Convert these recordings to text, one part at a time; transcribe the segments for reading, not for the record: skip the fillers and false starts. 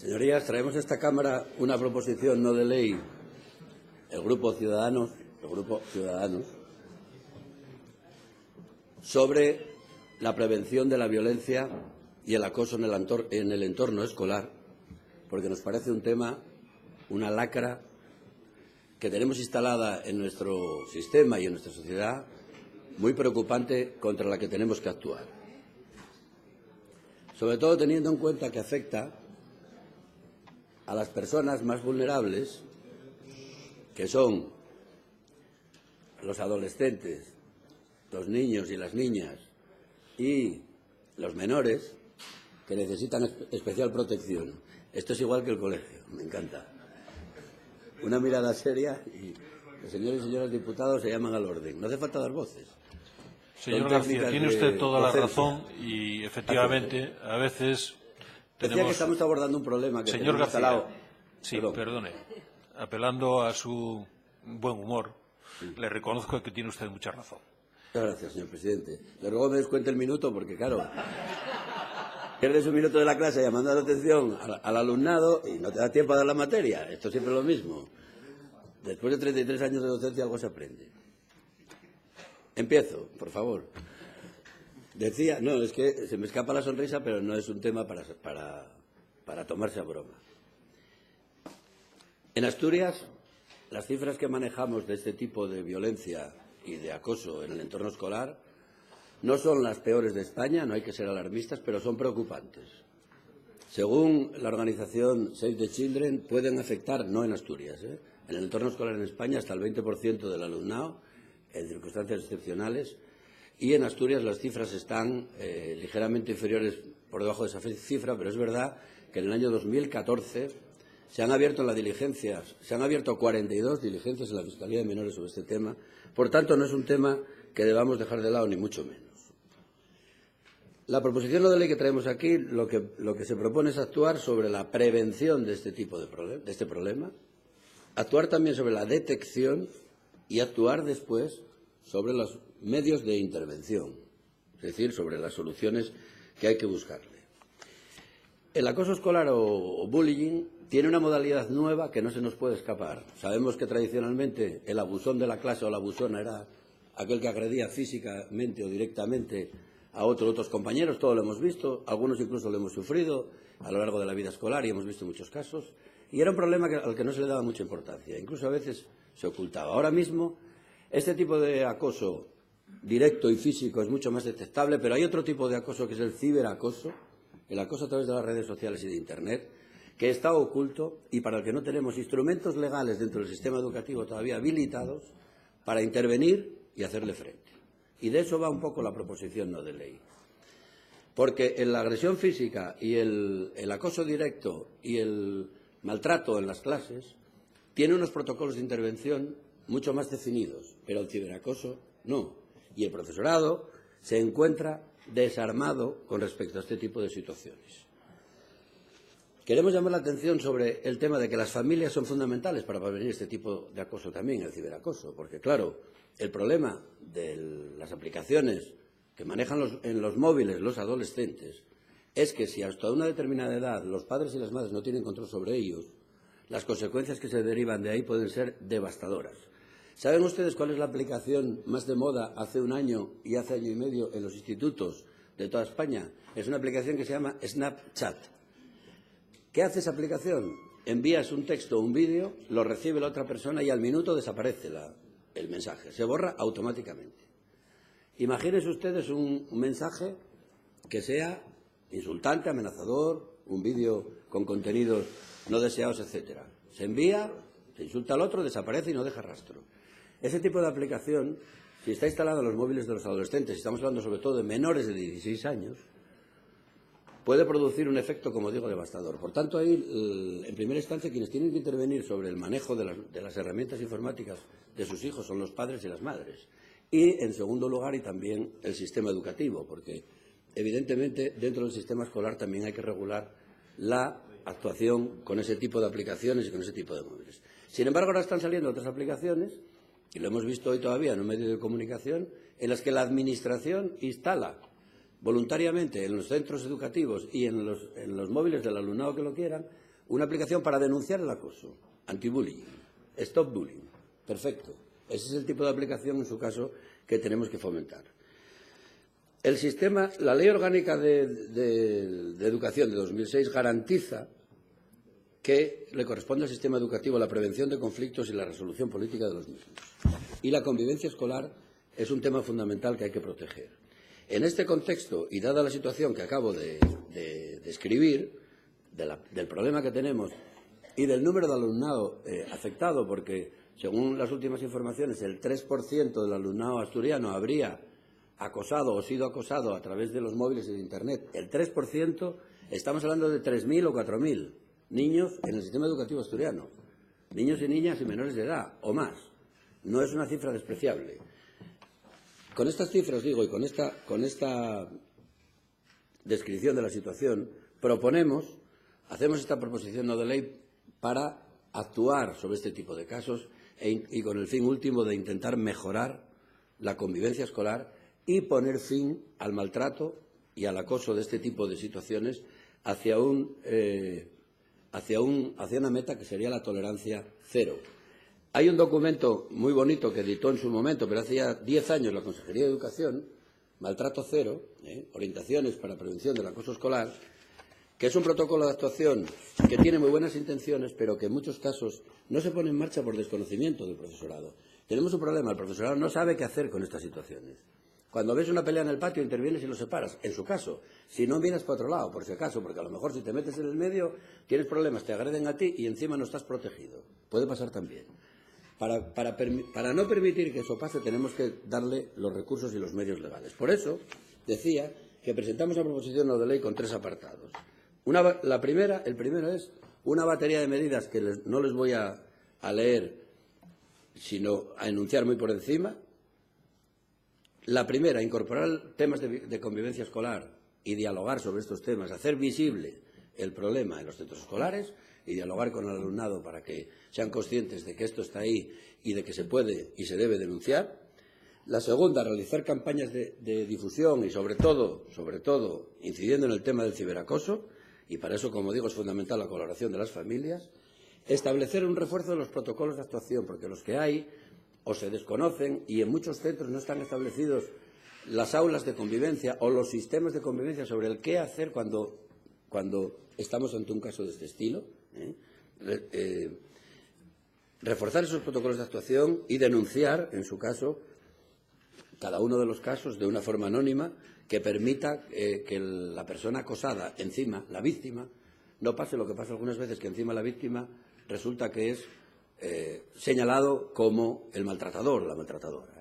Señorías, traemos a esta Cámara una proposición no de ley, el Grupo Ciudadanos, sobre la prevención de la violencia y el acoso en el entorno escolar, porque nos parece un tema, una lacra que tenemos instalada en nuestro sistema y en nuestra sociedad muy preocupante, contra la que tenemos que actuar. Sobre todo teniendo en cuenta que afecta a las personas más vulnerables, que son los adolescentes, los niños y las niñas y los menores, que necesitan especial protección. Esto es igual que el colegio, me encanta. Una mirada seria y los señores y señoras diputados se llaman al orden. No hace falta dar voces. Señor García, tiene usted toda la razón y, efectivamente, a veces tenemos... Decía que estamos abordando un problema que Señor tenemos García, instalado. sí, perdone. Apelando a su buen humor, le reconozco que tiene usted mucha razón. Muchas gracias, señor presidente. Le ruego me descuente el minuto porque, claro, pierdes un minuto de la clase llamando la atención al alumnado y no te da tiempo a dar la materia. Esto siempre es lo mismo. Después de 33 años de docencia algo se aprende. Empiezo, por favor. Decía, no, es que se me escapa la sonrisa, pero no es un tema para tomarse a broma. En Asturias, las cifras que manejamos de este tipo de violencia y de acoso en el entorno escolar no son las peores de España, no hay que ser alarmistas, pero son preocupantes. Según la organización Save the Children, pueden afectar, no en Asturias, en el entorno escolar en España hasta el 20% del alumnado, en circunstancias excepcionales, y en Asturias las cifras están ligeramente inferiores por debajo de esa cifra, pero es verdad que en el año 2014 se han abierto 42 diligencias en la Fiscalía de Menores sobre este tema. Por tanto, no es un tema que debamos dejar de lado, ni mucho menos. La proposición no de ley que traemos aquí lo que se propone es actuar sobre la prevención de este tipo de problema, actuar también sobre la detección y actuar después sobre los medios de intervención, es decir, sobre las soluciones que hay que buscarle. El acoso escolar o bullying tiene una modalidad nueva que no se nos puede escapar. Sabemos que tradicionalmente el abusón de la clase o la abusona era aquel que agredía físicamente o directamente a otros compañeros, todo lo hemos visto, algunos incluso lo hemos sufrido a lo largo de la vida escolar y hemos visto muchos casos, y era un problema al que no se le daba mucha importancia, incluso a veces se ocultaba. Ahora mismo, este tipo de acoso directo y físico es mucho más detectable, pero hay otro tipo de acoso que es el ciberacoso, el acoso a través de las redes sociales y de Internet, que está oculto y para el que no tenemos instrumentos legales dentro del sistema educativo todavía habilitados para intervenir y hacerle frente. Y de eso va un poco la proposición no de ley. Porque en la agresión física y el acoso directo y el maltrato en las clases tiene unos protocolos de intervención mucho más definidos, pero el ciberacoso no. Y el profesorado se encuentra desarmado con respecto a este tipo de situaciones. Queremos llamar la atención sobre el tema de que las familias son fundamentales para prevenir este tipo de acoso también, el ciberacoso, porque, claro, el problema de las aplicaciones que manejan en los móviles los adolescentes es que si hasta una determinada edad los padres y las madres no tienen control sobre ellos, las consecuencias que se derivan de ahí pueden ser devastadoras. ¿Saben ustedes cuál es la aplicación más de moda hace un año y hace año y medio en los institutos de toda España? Es una aplicación que se llama Snapchat. ¿Qué hace esa aplicación? Envías un texto o un vídeo, lo recibe la otra persona y al minuto desaparece el mensaje, se borra automáticamente. Imagínense ustedes un mensaje que sea insultante, amenazador, un vídeo con contenidos no deseados, etcétera. Se envía, se insulta al otro, desaparece y no deja rastro. Ese tipo de aplicación, si está instalada en los móviles de los adolescentes, estamos hablando sobre todo de menores de 16 años, puede producir un efecto, como digo, devastador. Por tanto, ahí, en primera instancia, quienes tienen que intervenir sobre el manejo de las herramientas informáticas de sus hijos son los padres y las madres. Y, en segundo lugar, y también el sistema educativo, porque, evidentemente, dentro del sistema escolar también hay que regular la actuación con ese tipo de aplicaciones y con ese tipo de móviles. Sin embargo, ahora están saliendo otras aplicaciones, y lo hemos visto hoy todavía en un medio de comunicación, en las que la Administración instala voluntariamente en los centros educativos y en los móviles del alumnado que lo quieran Una aplicación para denunciar el acoso, anti-bullying, stop bullying. Perfecto. Ese es el tipo de aplicación, en su caso, que tenemos que fomentar. El sistema, la Ley Orgánica de Educación de 2006 garantiza que le corresponde al sistema educativo la prevención de conflictos y la resolución política de los mismos. Y la convivencia escolar es un tema fundamental que hay que proteger. En este contexto, y dada la situación que acabo de describir, del problema que tenemos y del número de alumnado afectado, porque según las últimas informaciones el 3% del alumnado asturiano habría acosado o sido acosado a través de los móviles y de Internet. El 3%, estamos hablando de 3.000 o 4.000 niños en el sistema educativo asturiano. Niños y niñas y menores de edad, o más. No es una cifra despreciable. Con estas cifras, digo, y con esta descripción de la situación, hacemos esta proposición no de ley para actuar sobre este tipo de casos y con el fin último de intentar mejorar la convivencia escolar y poner fin al maltrato y al acoso de este tipo de situaciones hacia una meta que sería la tolerancia cero. Hay un documento muy bonito que editó en su momento, pero hace ya 10 años, la Consejería de Educación, Maltrato Cero, orientaciones para prevención del acoso escolar, que es un protocolo de actuación que tiene muy buenas intenciones, pero que en muchos casos no se pone en marcha por desconocimiento del profesorado. Tenemos un problema, el profesorado no sabe qué hacer con estas situaciones. Cuando ves una pelea en el patio, intervienes y lo separas. En su caso, si no miras para otro lado, por si acaso, porque a lo mejor si te metes en el medio, tienes problemas, te agreden a ti y encima no estás protegido. Puede pasar también. Para no permitir que eso pase, tenemos que darle los recursos y los medios legales. Por eso, decía que presentamos una proposición no de ley con 3 apartados. El primero es una batería de medidas que no les voy a leer, sino a enunciar muy por encima. La primera, incorporar temas de convivencia escolar y dialogar sobre estos temas, hacer visible el problema en los centros escolares y dialogar con el alumnado para que sean conscientes de que esto está ahí y de que se puede y se debe denunciar. La segunda, realizar campañas de difusión y, sobre todo, incidiendo en el tema del ciberacoso, y para eso, como digo, es fundamental la colaboración de las familias. Establecer un refuerzo de los protocolos de actuación, porque los que hay o se desconocen y en muchos centros no están establecidos las aulas de convivencia o los sistemas de convivencia sobre el qué hacer cuando estamos ante un caso de este estilo. Reforzar esos protocolos de actuación y denunciar, en su caso, cada uno de los casos de una forma anónima que permita que la persona acosada, encima, la víctima, no pase lo que pasa algunas veces, que encima la víctima resulta que es señalado como el maltratador o la maltratadora.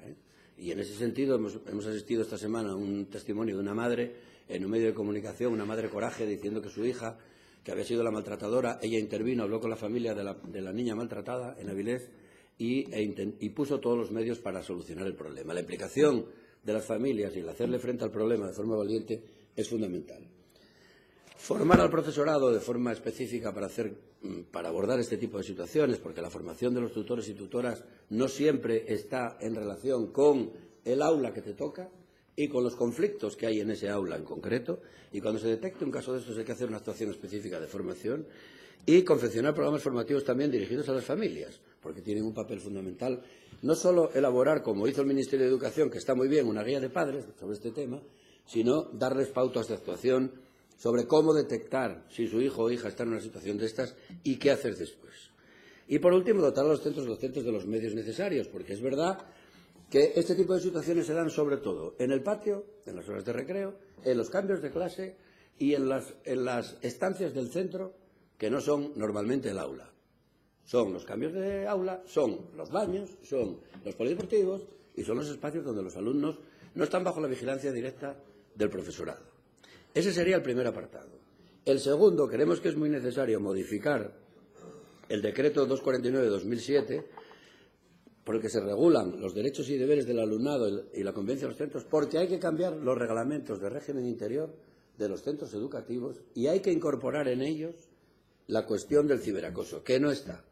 Y en ese sentido hemos asistido esta semana a un testimonio de una madre en un medio de comunicación, una madre coraje, diciendo que su hija, que había sido la maltratadora, ella intervino, habló con la familia de la niña maltratada en Avilés y puso todos los medios para solucionar el problema. La implicación de las familias y el hacerle frente al problema de forma valiente es fundamental. Formar al profesorado de forma específica para abordar este tipo de situaciones, porque la formación de los tutores y tutoras no siempre está en relación con el aula que te toca y con los conflictos que hay en ese aula en concreto, y cuando se detecte un caso de estos hay que hacer una actuación específica de formación y confeccionar programas formativos también dirigidos a las familias, porque tienen un papel fundamental. No solo elaborar, como hizo el Ministerio de Educación, que está muy bien, una guía de padres sobre este tema, sino darles pautas de actuación sobre cómo detectar si su hijo o hija está en una situación de estas y qué hacer después. Y, por último, dotar a los centros docentes de los medios necesarios, porque es verdad que este tipo de situaciones se dan sobre todo en el patio, en las horas de recreo, en los cambios de clase y en las estancias del centro que no son normalmente el aula. Son los cambios de aula, son los baños, son los polideportivos y son los espacios donde los alumnos no están bajo la vigilancia directa del profesorado. Ese sería el primer apartado. El segundo, creemos que es muy necesario modificar el decreto 249 de 2007, por el que se regulan los derechos y deberes del alumnado y la convivencia de los centros, porque hay que cambiar los reglamentos de régimen interior de los centros educativos y hay que incorporar en ellos la cuestión del ciberacoso, que no está,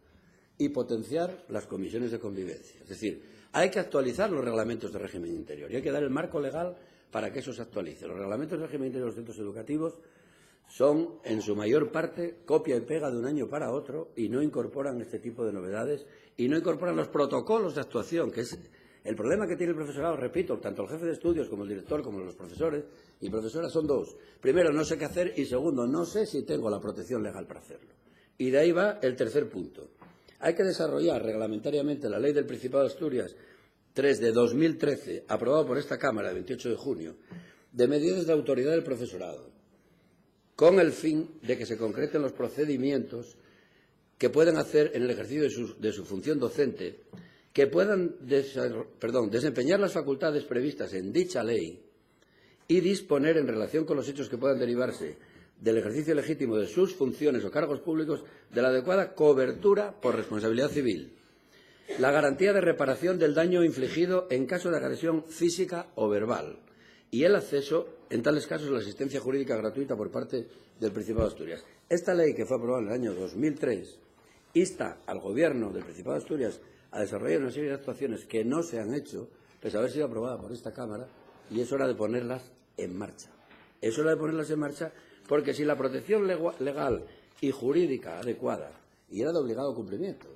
y potenciar las comisiones de convivencia. Es decir, hay que actualizar los reglamentos de régimen interior y hay que dar el marco legal para que eso se actualice. Los reglamentos de régimen interior de los centros educativos son, en su mayor parte, copia y pega de un año para otro y no incorporan este tipo de novedades y no incorporan los protocolos de actuación, que es el problema que tiene el profesorado. Repito, tanto el jefe de estudios como el director, como los profesores y profesoras son dos. Primero, no sé qué hacer y segundo, no sé si tengo la protección legal para hacerlo. Y de ahí va el tercer punto. Hay que desarrollar reglamentariamente la Ley del Principado de Asturias 3 de 2013, aprobada por esta Cámara el 28 de junio, de medidas de autoridad del profesorado, con el fin de que se concreten los procedimientos que puedan hacer en el ejercicio de su función docente, que puedan desempeñar las facultades previstas en dicha ley y disponer, en relación con los hechos que puedan derivarse del ejercicio legítimo de sus funciones o cargos públicos, de la adecuada cobertura por responsabilidad civil, la garantía de reparación del daño infligido en caso de agresión física o verbal y el acceso, en tales casos, a la asistencia jurídica gratuita por parte del Principado de Asturias. Esta ley, que fue aprobada en el año 2003, insta al Gobierno del Principado de Asturias a desarrollar una serie de actuaciones que no se han hecho, pese a haber sido aprobada por esta Cámara, y es hora de ponerlas en marcha. Es hora de ponerlas en marcha porque si la protección legal y jurídica adecuada, y era de obligado cumplimiento,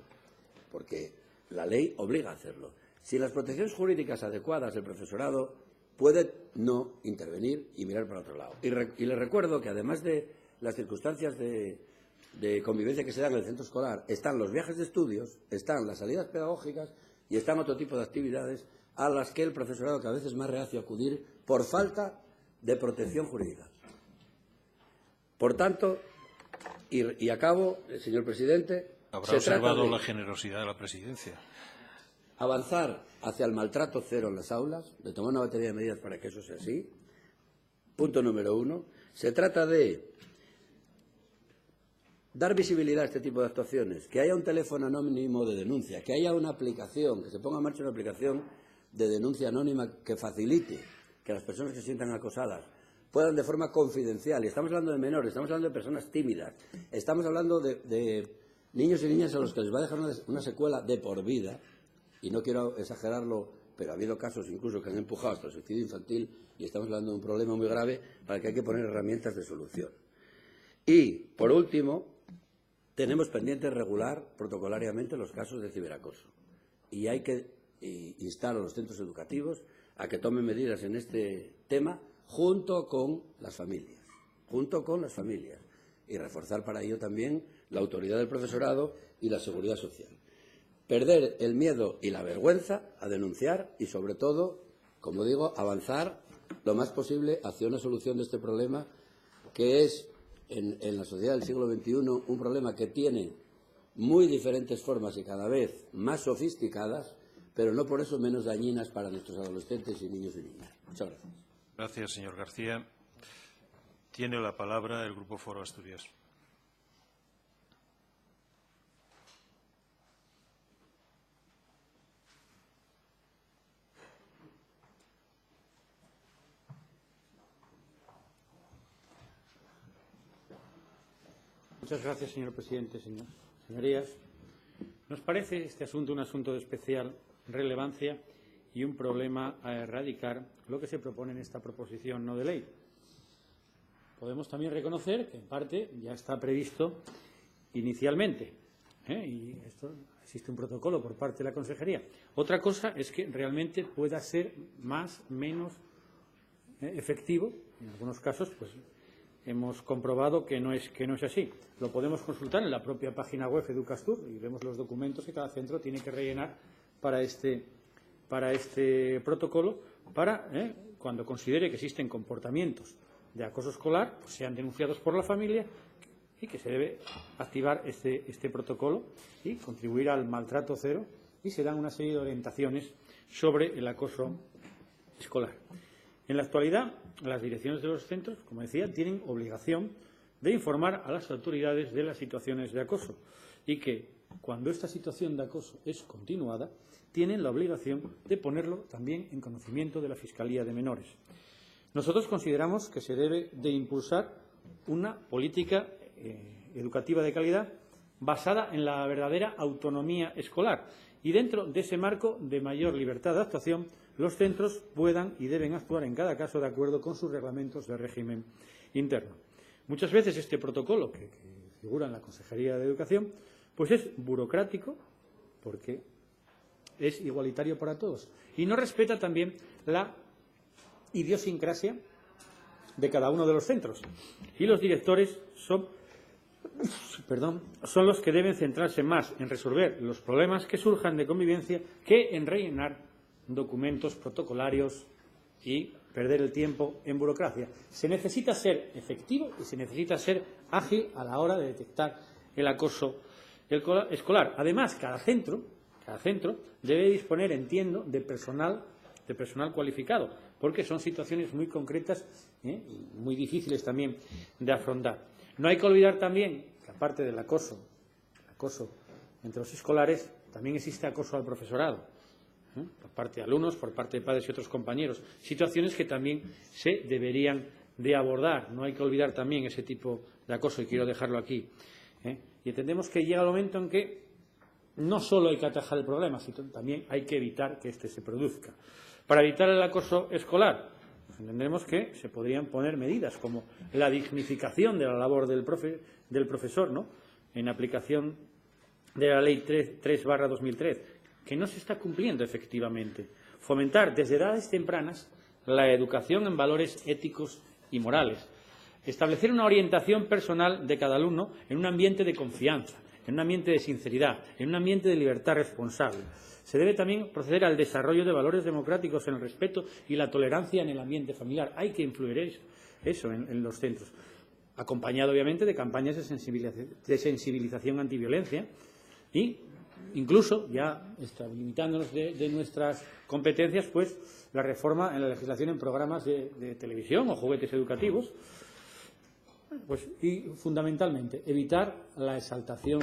porque la ley obliga a hacerlo, si las protecciones jurídicas adecuadas, el profesorado puede no intervenir y mirar para otro lado. Y les recuerdo que, además de las circunstancias de convivencia que se dan en el centro escolar, están los viajes de estudios, están las salidas pedagógicas y están otro tipo de actividades a las que el profesorado cada vez es más reacio a acudir por falta de protección jurídica. Por tanto, y acabo, señor presidente, habrá observado la generosidad de la presidencia. Avanzar hacia el maltrato cero en las aulas, de tomar una batería de medidas para que eso sea así. Punto número 1. Se trata de dar visibilidad a este tipo de actuaciones, que haya un teléfono anónimo de denuncia, que haya una aplicación, que se ponga en marcha una aplicación de denuncia anónima que facilite que las personas que se sientan acosadas puedan de forma confidencial, y estamos hablando de menores, estamos hablando de personas tímidas, estamos hablando de niños y niñas a los que les va a dejar una secuela de por vida, y no quiero exagerarlo, pero ha habido casos incluso que han empujado hasta el suicidio infantil, y estamos hablando de un problema muy grave para el que hay que poner herramientas de solución. Y, por último, tenemos pendiente regular protocolariamente los casos de ciberacoso, y hay que instar a los centros educativos a que tomen medidas en este tema junto con las familias, y reforzar para ello también la autoridad del profesorado y la seguridad social. Perder el miedo y la vergüenza a denunciar y, sobre todo, como digo, avanzar lo más posible hacia una solución de este problema, que es, en la sociedad del siglo XXI, un problema que tiene muy diferentes formas y cada vez más sofisticadas, pero no por eso menos dañinas para nuestros adolescentes y niños y niñas. Muchas gracias. Gracias, señor García. Tiene la palabra el Grupo Foro Asturias. Muchas gracias, señor presidente. Señorías, nos parece este asunto un asunto de especial relevancia y un problema a erradicar lo que se propone en esta proposición no de ley. Podemos también reconocer que, en parte, ya está previsto inicialmente, y esto existe un protocolo por parte de la Consejería. Otra cosa es que realmente pueda ser más, menos efectivo. En algunos casos, pues, hemos comprobado que no es así. Lo podemos consultar en la propia página web Educastur y vemos los documentos que cada centro tiene que rellenar para este protocolo, para, cuando considere que existen comportamientos de acoso escolar, pues sean denunciados por la familia, y que se debe activar este protocolo y contribuir al maltrato cero, y se dan una serie de orientaciones sobre el acoso escolar. En la actualidad, las direcciones de los centros, como decía, tienen obligación de informar a las autoridades de las situaciones de acoso, y que, cuando esta situación de acoso es continuada, tienen la obligación de ponerlo también en conocimiento de la Fiscalía de Menores. Nosotros consideramos que se debe de impulsar una política educativa de calidad basada en la verdadera autonomía escolar, y dentro de ese marco de mayor libertad de actuación, los centros puedan y deben actuar en cada caso de acuerdo con sus reglamentos de régimen interno. Muchas veces este protocolo, que figura en la Consejería de Educación, pues es burocrático porque es igualitario para todos y no respeta también la idiosincrasia de cada uno de los centros. Y los directores son los que deben centrarse más en resolver los problemas que surjan de convivencia que en rellenar documentos protocolarios y perder el tiempo en burocracia. Se necesita ser efectivo y se necesita ser ágil a la hora de detectar el acoso escolar. Además, cada centro debe disponer, entiendo, de personal cualificado, porque son situaciones muy concretas y muy difíciles también de afrontar. No hay que olvidar también que, aparte del acoso entre los escolares, también existe acoso al profesorado, por parte de alumnos, por parte de padres y otros compañeros. Situaciones que también se deberían de abordar. No hay que olvidar también ese tipo de acoso, y quiero dejarlo aquí. Y entendemos que llega el momento en que no solo hay que atajar el problema, sino también hay que evitar que éste se produzca. Para evitar el acoso escolar, pues entendemos que se podrían poner medidas como la dignificación de la labor del profesor, ¿no?, en aplicación de la Ley 3/2003, que no se está cumpliendo efectivamente. Fomentar desde edades tempranas la educación en valores éticos y morales. Establecer una orientación personal de cada alumno en un ambiente de confianza, en un ambiente de sinceridad, en un ambiente de libertad responsable. Se debe también proceder al desarrollo de valores democráticos en el respeto y la tolerancia en el ambiente familiar. Hay que influir eso en los centros, acompañado obviamente de campañas de sensibilización antiviolencia y incluso, ya limitándonos de nuestras competencias, pues la reforma en la legislación en programas de televisión o juguetes educativos. Pues, y fundamentalmente evitar la exaltación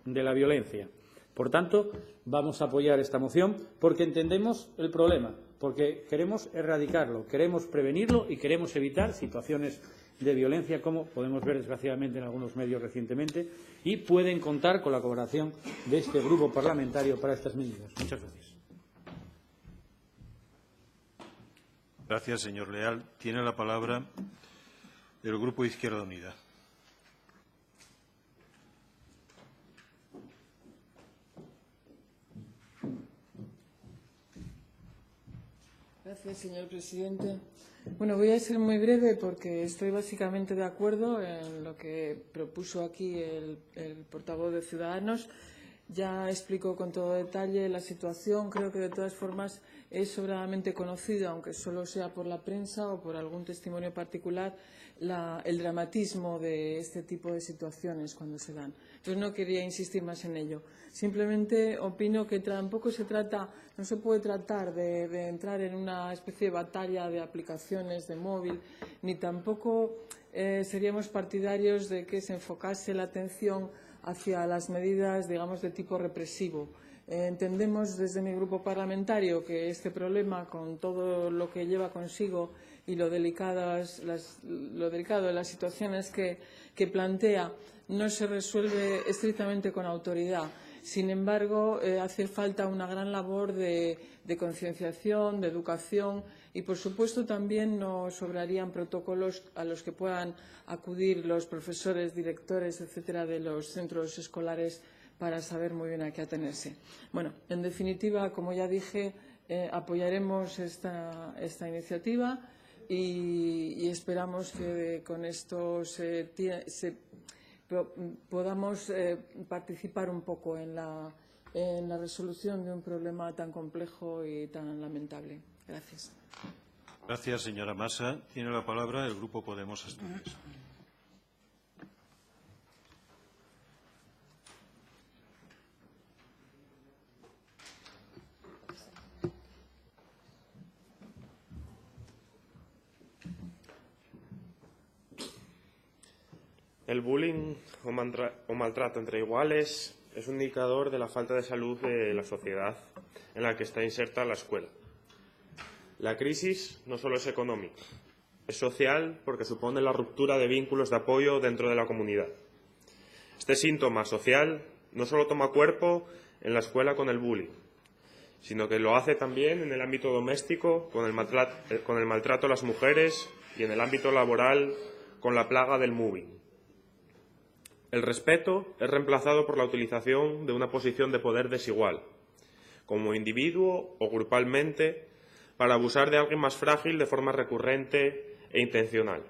de la violencia. Por tanto, vamos a apoyar esta moción porque entendemos el problema, porque queremos erradicarlo, queremos prevenirlo y queremos evitar situaciones de violencia, como podemos ver desgraciadamente en algunos medios recientemente, y pueden contar con la colaboración de este grupo parlamentario para estas medidas. Muchas gracias. Gracias, señor Leal. Tiene la palabra del Grupo Izquierda Unida. Gracias, señor presidente. Bueno, voy a ser muy breve porque estoy básicamente de acuerdo en lo que propuso aquí el portavoz de Ciudadanos. Ya explicó con todo detalle la situación. Creo que, de todas formas, es sobradamente conocido, aunque solo sea por la prensa o por algún testimonio particular, el dramatismo de este tipo de situaciones cuando se dan. Entonces, no quería insistir más en ello. Simplemente opino que tampoco no se puede tratar de entrar en una especie de batalla de aplicaciones de móvil, ni tampoco seríamos partidarios de que se enfocase la atención hacia las medidas, digamos, de tipo represivo. Entendemos desde mi grupo parlamentario que este problema, con todo lo que lleva consigo y lo delicado de las situaciones que plantea, no se resuelve estrictamente con autoridad. Sin embargo, hace falta una gran labor de concienciación, de educación y, por supuesto, también nos sobrarían protocolos a los que puedan acudir los profesores, directores, etcétera, de los centros escolares para saber muy bien a qué atenerse. Bueno, en definitiva, como ya dije, apoyaremos esta iniciativa y esperamos que con esto podamos participar un poco en la resolución de un problema tan complejo y tan lamentable. Gracias. Gracias, señora Massa. Tiene la palabra el Grupo Podemos Asturias. El bullying o maltrato entre iguales es un indicador de la falta de salud de la sociedad en la que está inserta la escuela. La crisis no solo es económica, es social porque supone la ruptura de vínculos de apoyo dentro de la comunidad. Este síntoma social no solo toma cuerpo en la escuela con el bullying, sino que lo hace también en el ámbito doméstico con el maltrato a las mujeres y en el ámbito laboral con la plaga del mobbing. El respeto es reemplazado por la utilización de una posición de poder desigual, como individuo o grupalmente, para abusar de alguien más frágil de forma recurrente e intencional.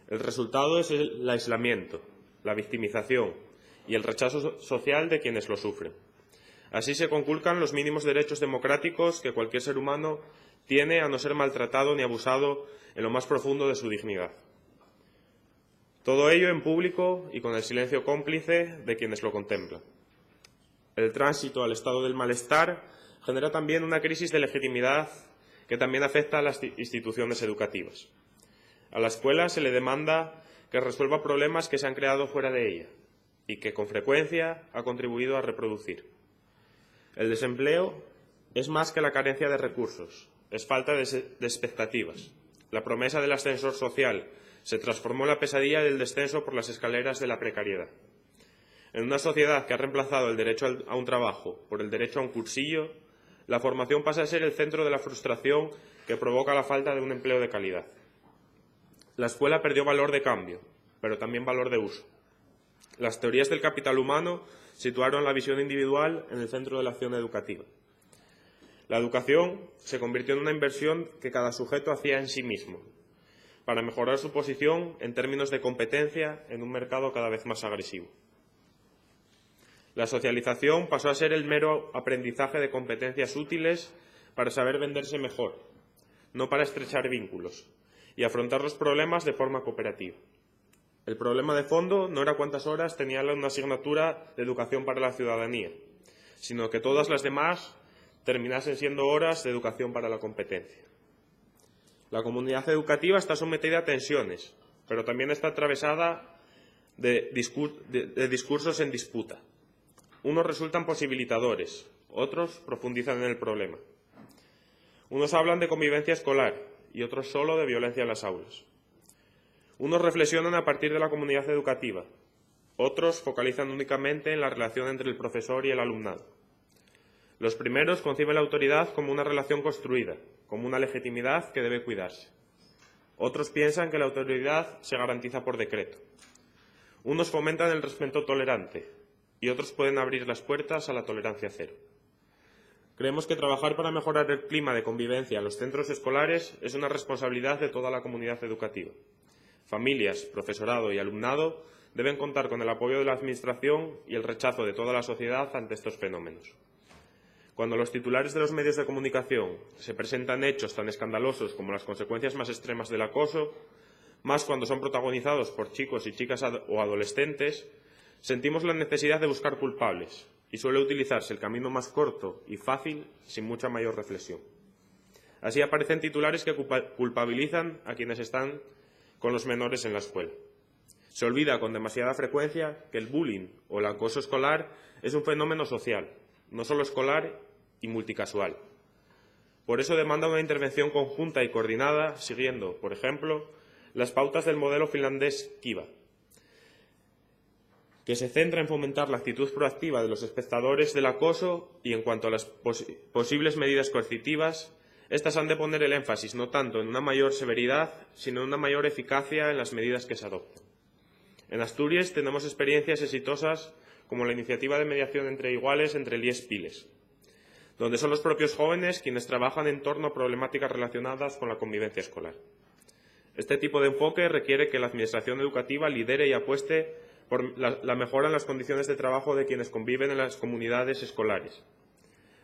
El resultado es el aislamiento, la victimización y el rechazo social de quienes lo sufren. Así se conculcan los mínimos derechos democráticos que cualquier ser humano tiene a no ser maltratado ni abusado en lo más profundo de su dignidad. Todo ello en público y con el silencio cómplice de quienes lo contemplan. El tránsito al estado del malestar genera también una crisis de legitimidad que también afecta a las instituciones educativas. A la escuela se le demanda que resuelva problemas que se han creado fuera de ella y que con frecuencia ha contribuido a reproducir. El desempleo es más que la carencia de recursos, es falta de expectativas. La promesa del ascensor social se transformó en la pesadilla del descenso por las escaleras de la precariedad. En una sociedad que ha reemplazado el derecho a un trabajo por el derecho a un cursillo, la formación pasa a ser el centro de la frustración que provoca la falta de un empleo de calidad. La escuela perdió valor de cambio, pero también valor de uso. Las teorías del capital humano situaron la visión individual en el centro de la acción educativa. La educación se convirtió en una inversión que cada sujeto hacía en sí mismo, para mejorar su posición en términos de competencia en un mercado cada vez más agresivo. La socialización pasó a ser el mero aprendizaje de competencias útiles para saber venderse mejor, no para estrechar vínculos, y afrontar los problemas de forma cooperativa. El problema de fondo no era cuántas horas tenía una asignatura de educación para la ciudadanía, sino que todas las demás terminasen siendo horas de educación para la competencia. La comunidad educativa está sometida a tensiones, pero también está atravesada de discursos en disputa. Unos resultan posibilitadores, otros profundizan en el problema. Unos hablan de convivencia escolar y otros solo de violencia en las aulas. Unos reflexionan a partir de la comunidad educativa, otros focalizan únicamente en la relación entre el profesor y el alumnado. Los primeros conciben la autoridad como una relación construida, como una legitimidad que debe cuidarse. Otros piensan que la autoridad se garantiza por decreto. Unos fomentan el respeto tolerante y otros pueden abrir las puertas a la tolerancia cero. Creemos que trabajar para mejorar el clima de convivencia en los centros escolares es una responsabilidad de toda la comunidad educativa. Familias, profesorado y alumnado deben contar con el apoyo de la Administración y el rechazo de toda la sociedad ante estos fenómenos. Cuando los titulares de los medios de comunicación se presentan hechos tan escandalosos como las consecuencias más extremas del acoso, más cuando son protagonizados por chicos y chicas o adolescentes, sentimos la necesidad de buscar culpables y suele utilizarse el camino más corto y fácil sin mucha mayor reflexión. Así aparecen titulares que culpabilizan a quienes están con los menores en la escuela. Se olvida con demasiada frecuencia que el bullying o el acoso escolar es un fenómeno social, no solo escolar y multicasual. Por eso demanda una intervención conjunta y coordinada, siguiendo, por ejemplo, las pautas del modelo finlandés Kiva, que se centra en fomentar la actitud proactiva de los espectadores del acoso y, en cuanto a las posibles medidas coercitivas, estas han de poner el énfasis no tanto en una mayor severidad, sino en una mayor eficacia en las medidas que se adoptan. En Asturias tenemos experiencias exitosas como la iniciativa de mediación entre iguales entre el IES Piles, donde son los propios jóvenes quienes trabajan en torno a problemáticas relacionadas con la convivencia escolar. Este tipo de enfoque requiere que la Administración educativa lidere y apueste por la mejora en las condiciones de trabajo de quienes conviven en las comunidades escolares,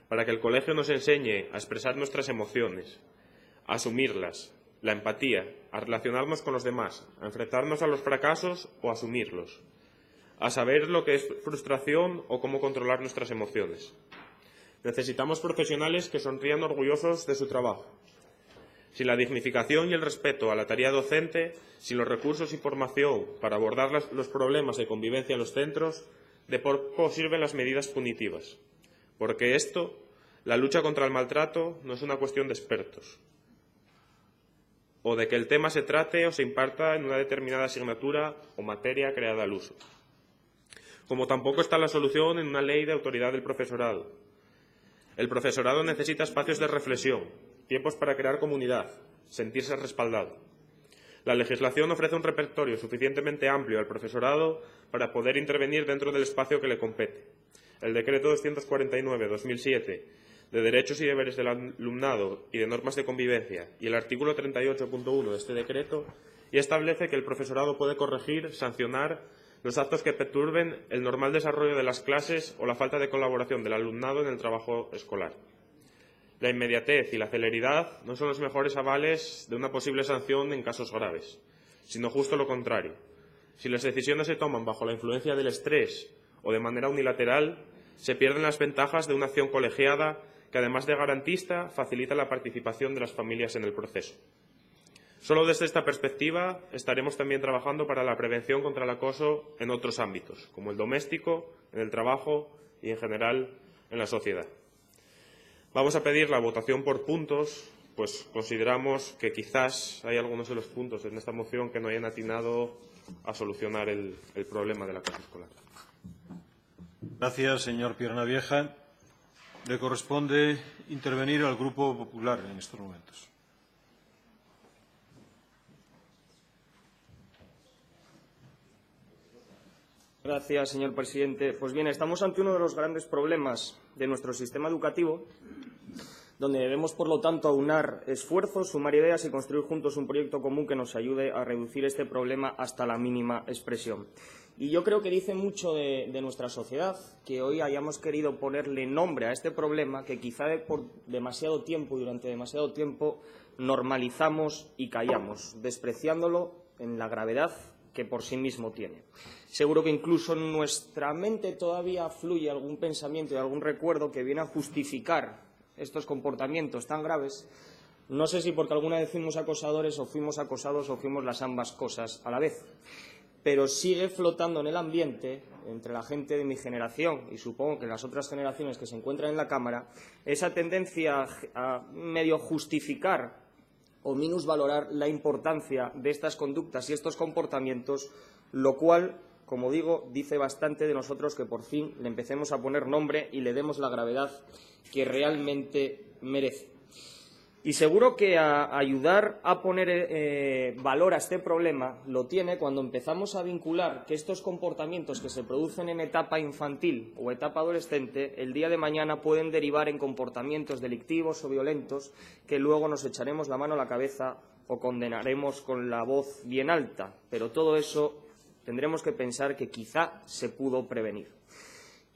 para que el colegio nos enseñe a expresar nuestras emociones, a asumirlas, la empatía, a relacionarnos con los demás, a enfrentarnos a los fracasos o a asumirlos, a saber lo que es frustración o cómo controlar nuestras emociones. Necesitamos profesionales que sonrían orgullosos de su trabajo. Sin la dignificación y el respeto a la tarea docente, sin los recursos y formación para abordar los problemas de convivencia en los centros, de poco sirven las medidas punitivas. Porque esto, la lucha contra el maltrato, no es una cuestión de expertos, o de que el tema se trate o se imparta en una determinada asignatura o materia creada al uso. Como tampoco está la solución en una ley de autoridad del profesorado. El profesorado necesita espacios de reflexión, tiempos para crear comunidad, sentirse respaldado. La legislación ofrece un repertorio suficientemente amplio al profesorado para poder intervenir dentro del espacio que le compete. El Decreto 249/2007 de Derechos y Deberes del Alumnado y de Normas de Convivencia y el artículo 38.1 de este decreto y establece que el profesorado puede corregir, sancionar los actos que perturben el normal desarrollo de las clases o la falta de colaboración del alumnado en el trabajo escolar. La inmediatez y la celeridad no son los mejores avales de una posible sanción en casos graves, sino justo lo contrario. Si las decisiones se toman bajo la influencia del estrés o de manera unilateral, se pierden las ventajas de una acción colegiada que, además de garantista, facilita la participación de las familias en el proceso. Solo desde esta perspectiva estaremos también trabajando para la prevención contra el acoso en otros ámbitos, como el doméstico, en el trabajo y, en general, en la sociedad. Vamos a pedir la votación por puntos, pues consideramos que quizás hay algunos de los puntos en esta moción que no hayan atinado a solucionar el problema del acoso escolar. Gracias, señor Piernavieja. Le corresponde intervenir al Grupo Popular en estos momentos. Gracias, señor presidente. Pues bien, estamos ante uno de los grandes problemas de nuestro sistema educativo, donde debemos, por lo tanto, aunar esfuerzos, sumar ideas y construir juntos un proyecto común que nos ayude a reducir este problema hasta la mínima expresión. Y yo creo que dice mucho de nuestra sociedad que hoy hayamos querido ponerle nombre a este problema que quizá por demasiado tiempo y durante demasiado tiempo normalizamos y callamos, despreciándolo en la gravedad que por sí mismo tiene. Seguro que incluso en nuestra mente todavía fluye algún pensamiento y algún recuerdo que viene a justificar estos comportamientos tan graves. No sé si porque alguna vez fuimos acosadores o fuimos acosados o fuimos las ambas cosas a la vez, pero sigue flotando en el ambiente, entre la gente de mi generación y supongo que las otras generaciones que se encuentran en la Cámara, esa tendencia a medio justificar o minusvalorar la importancia de estas conductas y estos comportamientos, lo cual, como digo, dice bastante de nosotros que por fin le empecemos a poner nombre y le demos la gravedad que realmente merece. Y seguro que a ayudar a poner valor a este problema lo tiene cuando empezamos a vincular que estos comportamientos que se producen en etapa infantil o etapa adolescente el día de mañana pueden derivar en comportamientos delictivos o violentos que luego nos echaremos la mano a la cabeza o condenaremos con la voz bien alta. Pero todo eso tendremos que pensar que quizá se pudo prevenir.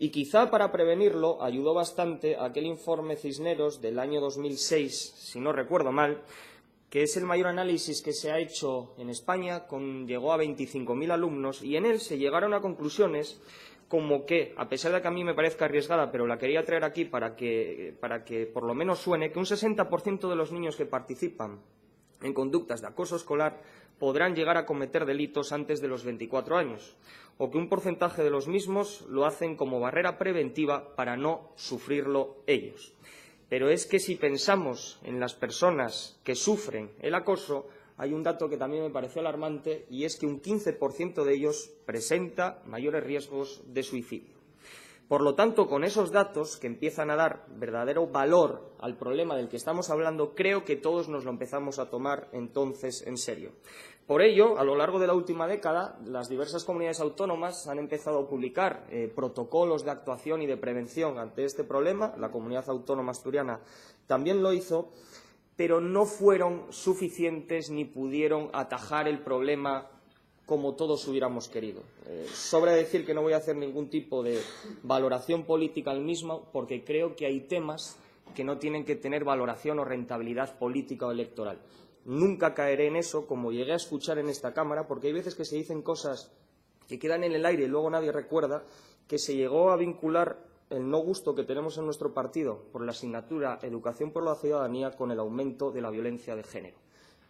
Y quizá para prevenirlo ayudó bastante aquel informe Cisneros del año 2006, si no recuerdo mal, que es el mayor análisis que se ha hecho en España, llegó a 25.000 alumnos, y en él se llegaron a conclusiones como que, a pesar de que a mí me parezca arriesgada, pero la quería traer aquí para que por lo menos suene, que un 60% de los niños que participan en conductas de acoso escolar podrán llegar a cometer delitos antes de los 24 años, o que un porcentaje de los mismos lo hacen como barrera preventiva para no sufrirlo ellos. Pero es que si pensamos en las personas que sufren el acoso, hay un dato que también me pareció alarmante, y es que un 15% de ellos presenta mayores riesgos de suicidio. Por lo tanto, con esos datos que empiezan a dar verdadero valor al problema del que estamos hablando, creo que todos nos lo empezamos a tomar entonces en serio. Por ello, a lo largo de la última década, las diversas comunidades autónomas han empezado a publicar protocolos de actuación y de prevención ante este problema. La comunidad autónoma asturiana también lo hizo, pero no fueron suficientes ni pudieron atajar el problema como todos hubiéramos querido. Sobra decir que no voy a hacer ningún tipo de valoración política al mismo, porque creo que hay temas que no tienen que tener valoración o rentabilidad política o electoral. Nunca caeré en eso, como llegué a escuchar en esta Cámara, porque hay veces que se dicen cosas que quedan en el aire y luego nadie recuerda, que se llegó a vincular el no gusto que tenemos en nuestro partido por la asignatura Educación por la Ciudadanía con el aumento de la violencia de género.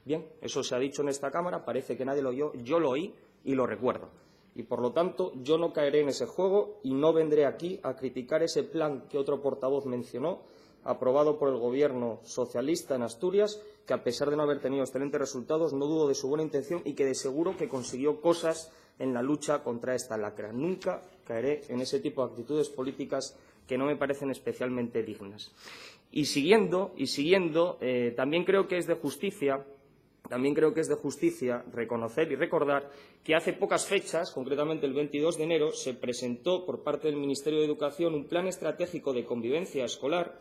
Bien, eso se ha dicho en esta Cámara, parece que nadie lo oyó, yo lo oí y lo recuerdo. Y, por lo tanto, yo no caeré en ese juego y no vendré aquí a criticar ese plan que otro portavoz mencionó, aprobado por el Gobierno socialista en Asturias, que, a pesar de no haber tenido excelentes resultados, no dudo de su buena intención y que de seguro que consiguió cosas en la lucha contra esta lacra. Nunca caeré en ese tipo de actitudes políticas que no me parecen especialmente dignas. Y siguiendo, también creo que es de justicia también creo que es de justicia reconocer y recordar que hace pocas fechas, concretamente el 22 de enero, se presentó por parte del Ministerio de Educación un plan estratégico de convivencia escolar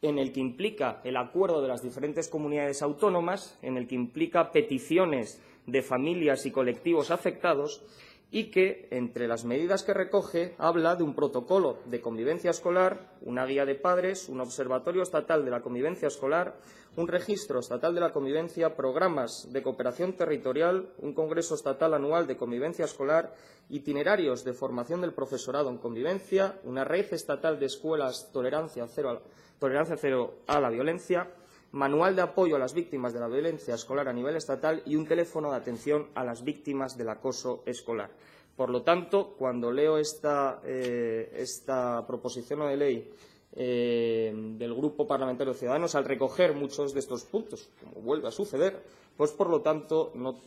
en el que implica el acuerdo de las diferentes comunidades autónomas, en el que implica peticiones de familias y colectivos afectados y que, entre las medidas que recoge, habla de un protocolo de convivencia escolar, una guía de padres, un observatorio estatal de la convivencia escolar, un registro estatal de la convivencia, programas de cooperación territorial, un congreso estatal anual de convivencia escolar, itinerarios de formación del profesorado en convivencia, una red estatal de escuelas tolerancia cero a la violencia, manual de apoyo a las víctimas de la violencia escolar a nivel estatal y un teléfono de atención a las víctimas del acoso escolar. Por lo tanto, cuando leo esta proposición no de ley del Grupo Parlamentario de Ciudadanos, al recoger muchos de estos puntos, como vuelve a suceder, pues por lo tanto no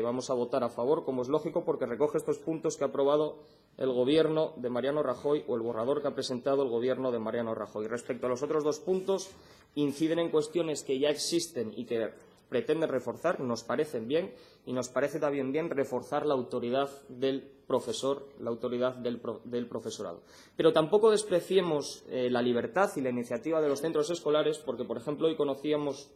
vamos a votar a favor, como es lógico, porque recoge estos puntos que ha aprobado el Gobierno de Mariano Rajoy o el borrador que ha presentado el Gobierno de Mariano Rajoy. Respecto a los otros dos puntos, inciden en cuestiones que ya existen y que pretenden reforzar, nos parecen bien, y nos parece también bien reforzar la autoridad del profesor, la autoridad del profesorado. Pero tampoco despreciemos la libertad y la iniciativa de los centros escolares, porque, por ejemplo, hoy conocíamos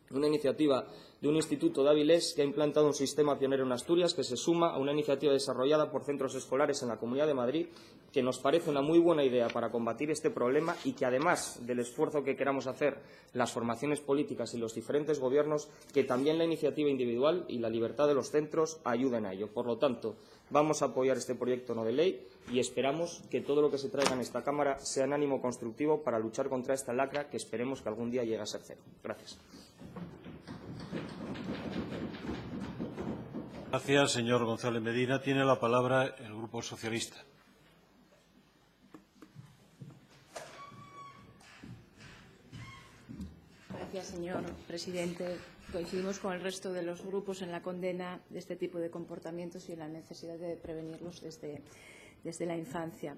una iniciativa de un instituto de Avilés que ha implantado un sistema pionero en Asturias que se suma a una iniciativa desarrollada por centros escolares en la Comunidad de Madrid, que nos parece una muy buena idea para combatir este problema y que, además del esfuerzo que queramos hacer las formaciones políticas y los diferentes gobiernos, que también la iniciativa individual y la libertad de los centros ayuden a ello. Por lo tanto, vamos a apoyar este proyecto no de ley y esperamos que todo lo que se traiga en esta Cámara sea en ánimo constructivo para luchar contra esta lacra que esperemos que algún día llegue a ser cero. Gracias. Gracias, señor González Medina. Tiene la palabra el Grupo Socialista. Gracias, señor presidente. Coincidimos con el resto de los grupos en la condena de este tipo de comportamientos y en la necesidad de prevenirlos desde la infancia.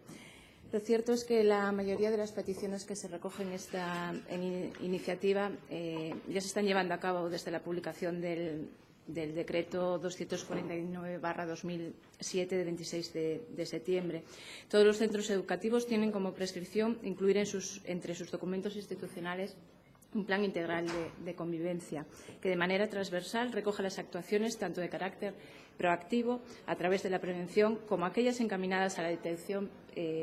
Lo cierto es que la mayoría de las peticiones que se recogen en esta iniciativa ya se están llevando a cabo desde la publicación del decreto 249/2007 de 26 de septiembre. Todos los centros educativos tienen como prescripción incluir entre sus documentos institucionales un plan integral de convivencia que de manera transversal recoge las actuaciones tanto de carácter proactivo a través de la prevención como aquellas encaminadas a la detección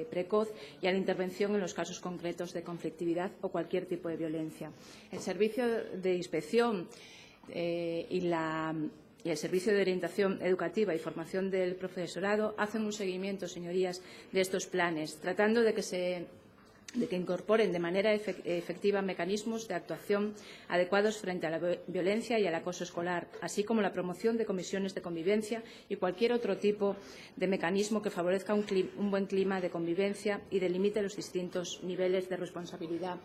precoz y a la intervención en los casos concretos de conflictividad o cualquier tipo de violencia. El servicio de inspección y el Servicio de Orientación Educativa y Formación del Profesorado hacen un seguimiento, señorías, de estos planes, tratando de que incorporen de manera efectiva mecanismos de actuación adecuados frente a la violencia y al acoso escolar, así como la promoción de comisiones de convivencia y cualquier otro tipo de mecanismo que favorezca un buen clima de convivencia y delimite los distintos niveles de responsabilidad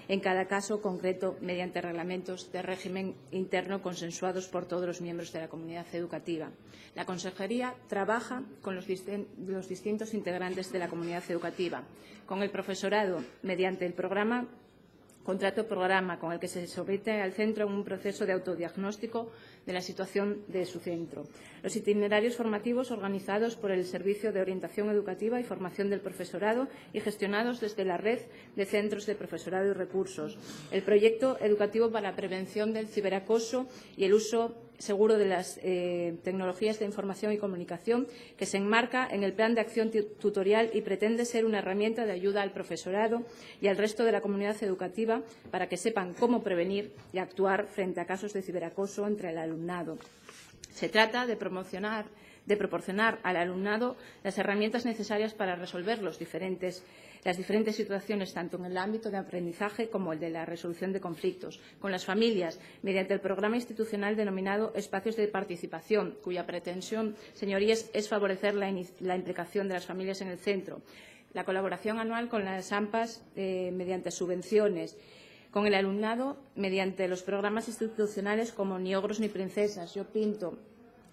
en cada caso concreto mediante reglamentos de régimen interno consensuados por todos los miembros de la comunidad educativa. La Consejería trabaja con los distintos integrantes de la comunidad educativa, con el profesorado mediante el contrato programa con el que se somete al centro en un proceso de autodiagnóstico de la situación de su centro. Los itinerarios formativos organizados por el Servicio de Orientación Educativa y Formación del Profesorado y gestionados desde la red de centros de profesorado y recursos. El proyecto educativo para la prevención del ciberacoso y el uso seguro de las tecnologías de información y comunicación, que se enmarca en el Plan de Acción Tutorial y pretende ser una herramienta de ayuda al profesorado y al resto de la comunidad educativa para que sepan cómo prevenir y actuar frente a casos de ciberacoso entre el alumnado. Se trata de proporcionar al alumnado las herramientas necesarias para resolver las diferentes situaciones, tanto en el ámbito de aprendizaje como el de la resolución de conflictos, con las familias, mediante el programa institucional denominado Espacios de Participación, cuya pretensión, señorías, es favorecer la implicación de las familias en el centro, la colaboración anual con las AMPAs mediante subvenciones, con el alumnado mediante los programas institucionales como Ni ogros ni princesas, Yo pinto,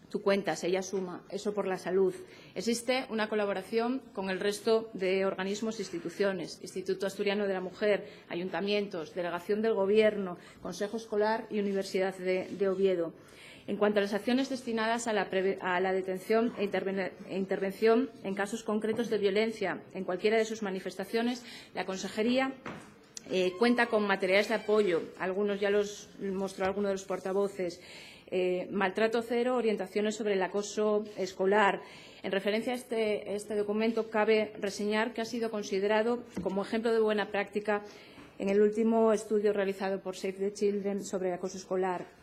tú cuentas, ella suma, eso por la salud. Existe una colaboración con el resto de organismos e instituciones, Instituto Asturiano de la Mujer, ayuntamientos, Delegación del Gobierno, Consejo Escolar y Universidad de Oviedo. En cuanto a las acciones destinadas a la detención e intervención en casos concretos de violencia en cualquiera de sus manifestaciones, la Consejería cuenta con materiales de apoyo, algunos ya los mostró alguno de los portavoces, maltrato cero, orientaciones sobre el acoso escolar. En referencia a este documento, cabe reseñar que ha sido considerado como ejemplo de buena práctica en el último estudio realizado por Save the Children sobre el acoso escolar.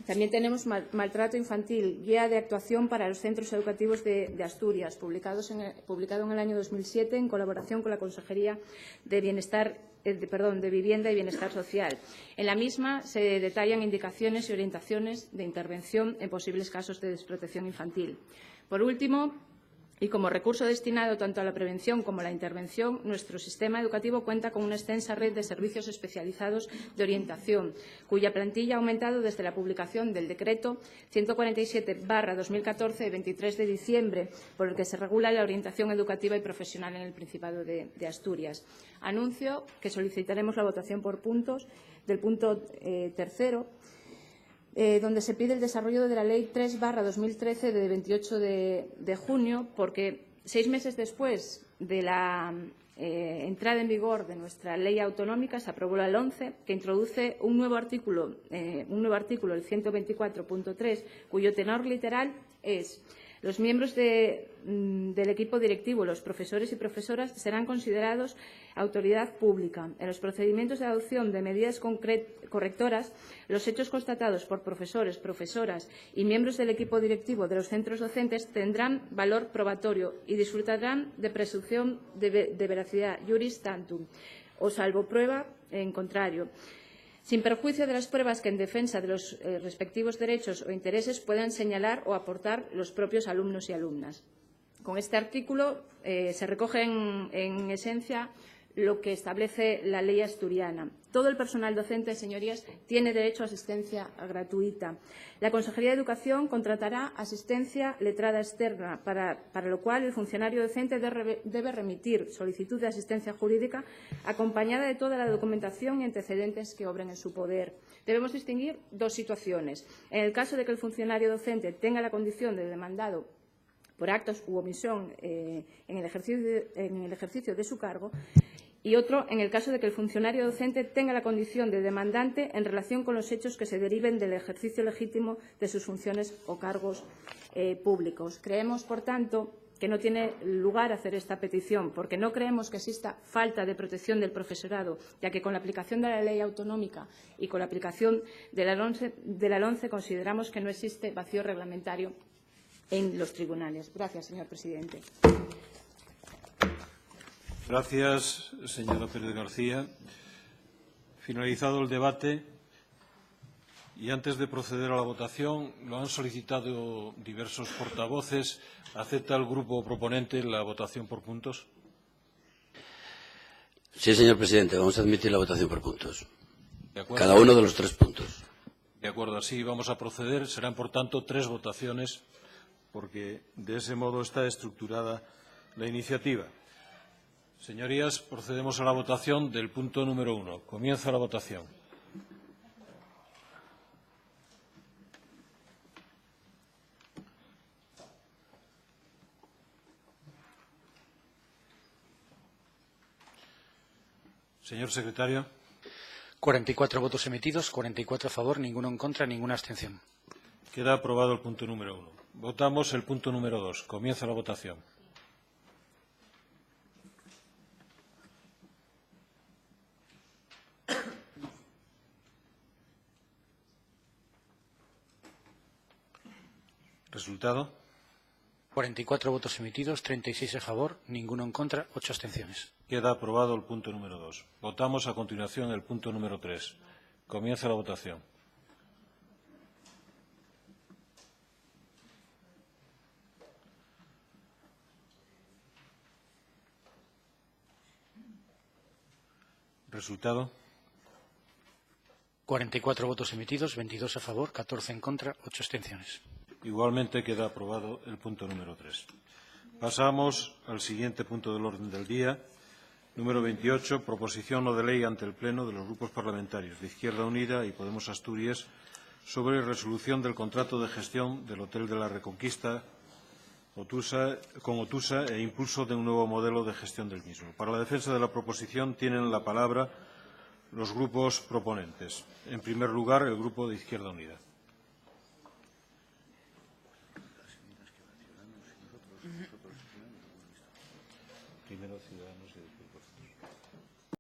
También tenemos maltrato infantil, guía de actuación para los centros educativos de Asturias, publicado en el año 2007 en colaboración con la Consejería de Vivienda y Bienestar Social. En la misma se detallan indicaciones y orientaciones de intervención en posibles casos de desprotección infantil. Por último, y como recurso destinado tanto a la prevención como a la intervención, nuestro sistema educativo cuenta con una extensa red de servicios especializados de orientación, cuya plantilla ha aumentado desde la publicación del Decreto 147/2014, de 23 de diciembre, por el que se regula la orientación educativa y profesional en el Principado de Asturias. Anuncio que solicitaremos la votación por puntos del punto tercero, donde se pide el desarrollo de la Ley 3/2013 de 28 de junio, porque 6 meses después de la entrada en vigor de nuestra ley autonómica se aprobó la LOMCE, que introduce un nuevo artículo, el 124.3, cuyo tenor literal es: los miembros del equipo directivo, los profesores y profesoras, serán considerados autoridad pública. En los procedimientos de adopción de medidas correctoras, los hechos constatados por profesores, profesoras y miembros del equipo directivo de los centros docentes tendrán valor probatorio y disfrutarán de presunción de veracidad juris tantum, o salvo prueba en contrario, sin perjuicio de las pruebas que en defensa de los respectivos derechos o intereses puedan señalar o aportar los propios alumnos y alumnas. Con este artículo se recoge en esencia lo que establece la ley asturiana. Todo el personal docente, señorías, tiene derecho a asistencia gratuita. La Consejería de Educación contratará asistencia letrada externa, para lo cual el funcionario docente debe remitir solicitud de asistencia jurídica acompañada de toda la documentación y antecedentes que obren en su poder. Debemos distinguir dos situaciones. En el caso de que el funcionario docente tenga la condición de demandado por actos u omisión en el ejercicio de su cargo, y otro en el caso de que el funcionario docente tenga la condición de demandante en relación con los hechos que se deriven del ejercicio legítimo de sus funciones o cargos públicos. Creemos, por tanto, que no tiene lugar hacer esta petición, porque no creemos que exista falta de protección del profesorado, ya que con la aplicación de la ley autonómica y con la aplicación de la LOMCE consideramos que no existe vacío reglamentario en los tribunales. Gracias, señor presidente. Gracias, señora Pérez García. Finalizado el debate y antes de proceder a la votación, lo han solicitado diversos portavoces. ¿Acepta el grupo proponente la votación por puntos? Sí, señor presidente. Vamos a admitir la votación por puntos. Cada uno de los 3 puntos. De acuerdo, así vamos a proceder. Serán, por tanto, 3 votaciones, porque de ese modo está estructurada la iniciativa. Señorías, procedemos a la votación del punto número 1. Comienza la votación. Señor secretario. 44 votos emitidos, 44 a favor, ninguno en contra, ninguna abstención. Queda aprobado el punto número 1. Votamos el punto número 2. Comienza la votación. ¿Resultado? 44 votos emitidos, 36 a favor, ninguno en contra, 8 abstenciones. Queda aprobado el punto número 2. Votamos a continuación el punto número 3. Comienza la votación. ¿Resultado? 44 votos emitidos, 22 a favor, 14 en contra, 8 abstenciones. Igualmente queda aprobado el punto número 3. Pasamos al siguiente punto del orden del día, número 28, proposición no de ley ante el Pleno de los grupos parlamentarios de Izquierda Unida y Podemos Asturias sobre resolución del contrato de gestión del Hotel de la Reconquista con Otusa e impulso de un nuevo modelo de gestión del mismo. Para la defensa de la proposición tienen la palabra los grupos proponentes. En primer lugar, el Grupo de Izquierda Unida. Primero Ciudadanos y después vosotros.